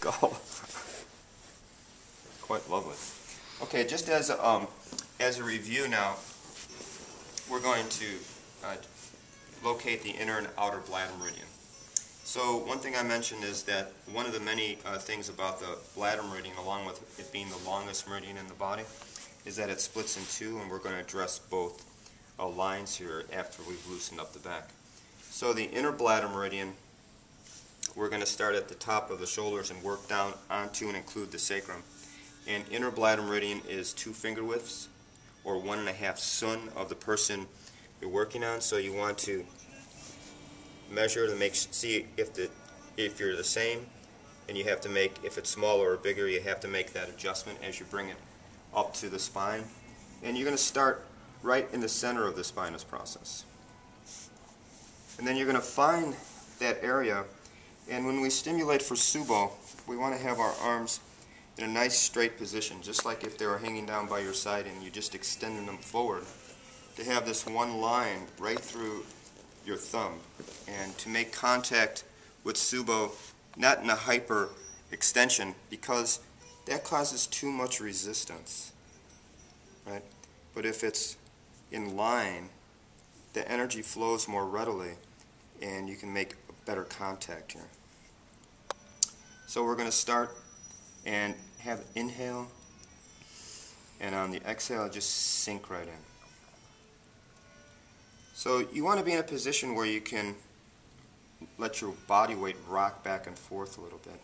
skull. Quite lovely. Okay, just as a review now, we're going to locate the inner and outer bladder meridian. So one thing I mentioned is that one of the many things about the bladder meridian, along with it being the longest meridian in the body, is that it splits in two, and we're going to address both lines here after we've loosened up the back. So the inner bladder meridian, we're going to start at the top of the shoulders and work down onto and include the sacrum. And inner bladder meridian is 2 finger widths, or 1.5 sun of the person you're working on. So you want to measure to see if you're the same, and you have to make, if it's smaller or bigger, you have to make that adjustment as you bring it up to the spine. And you're going to start right in the center of the spinous process. And then you're going to find that area, and when we stimulate for Subo, we want to have our arms in a nice straight position, just like if they were hanging down by your side and you just extending them forward, to have this one line right through your thumb, and to make contact with Subo, not in a hyper extension, because that causes too much resistance, right? But if it's in line, the energy flows more readily and you can make a better contact here. So we're going to start and have inhale, and on the exhale just sink right in. So you want to be in a position where you can let your body weight rock back and forth a little bit,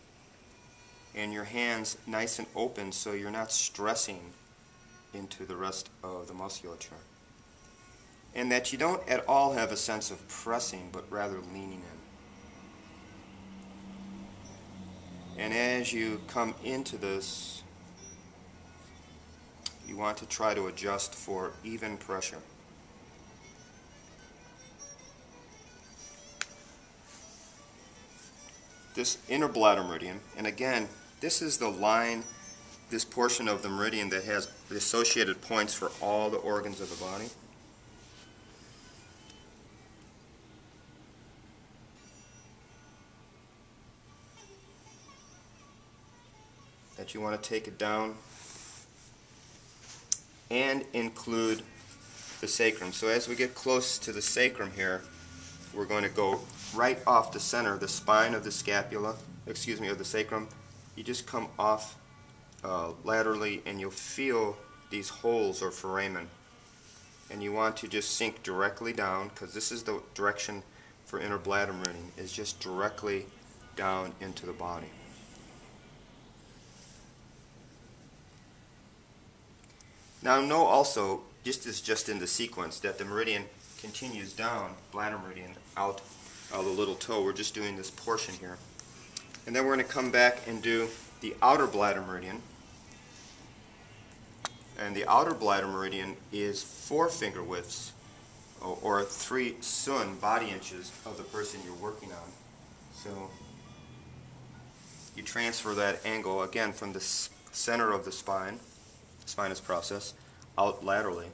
and your hands nice and open so you're not stressing into the rest of the musculature, and that you don't at all have a sense of pressing but rather leaning in. And as you come into this, you want to try to adjust for even pressure. This inner bladder meridian, and again, this is the line, this portion of the meridian that has the associated points for all the organs of the body. That you want to take it down and include the sacrum. So as we get close to the sacrum here, we're going to go right off the center, the spine of the scapula, of the sacrum. You just come off laterally, and you'll feel these holes or foramen. And you want to just sink directly down, because this is the direction for inner bladder meridian, is just directly down into the body. Now know also, just in the sequence, that the meridian continues down, bladder meridian, out of the little toe. We're just doing this portion here. And then we're going to come back and do the outer bladder meridian. And the outer bladder meridian is 4 finger widths, or 3 sun, body inches, of the person you're working on. So you transfer that angle, again, from the center of the spinous process, out laterally.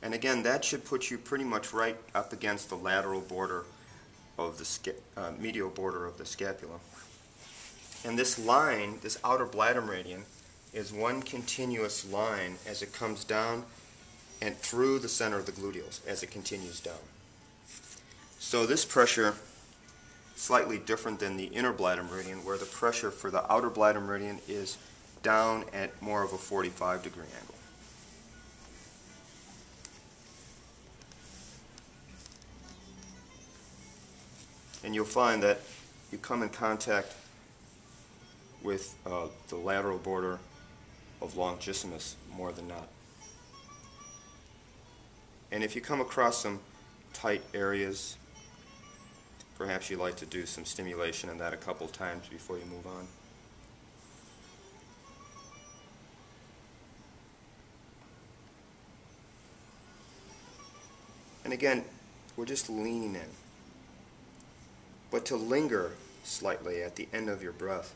And again, that should put you pretty much right up against the lateral border of the medial border of the scapula. And this line, this outer bladder meridian, is one continuous line as it comes down and through the center of the gluteals as it continues down. So this pressure is slightly different than the inner bladder meridian, where the pressure for the outer bladder meridian is down at more of a 45-degree angle. And you'll find that you come in contact with the lateral border of longissimus more than not. And if you come across some tight areas, perhaps you'd like to do some stimulation in that a couple times before you move on. And again, we're just leaning in, but to linger slightly at the end of your breath,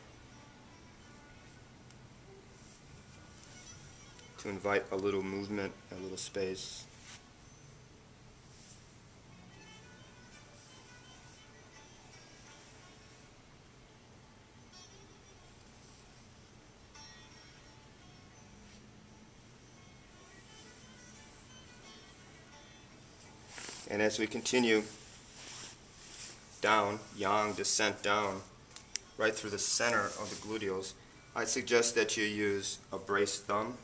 to invite a little movement, a little space. And as we continue down, yang descent down, right through the center of the gluteals, I suggest that you use a braced thumb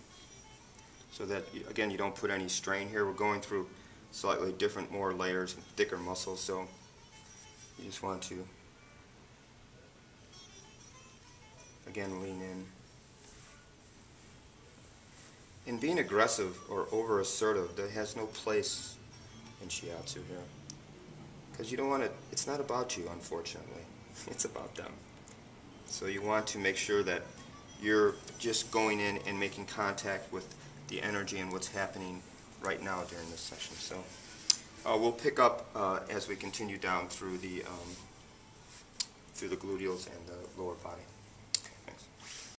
so that, again, you don't put any strain here. We're going through slightly different, more layers and thicker muscles, so you just want to, again, lean in. And being aggressive or over-assertive, that has no place in shiatsu here. Because you don't want to, it's not about you, unfortunately. It's about them. So you want to make sure that you're just going in and making contact with the energy and what's happening right now during this session. So we'll pick up as we continue down through the gluteals and the lower body.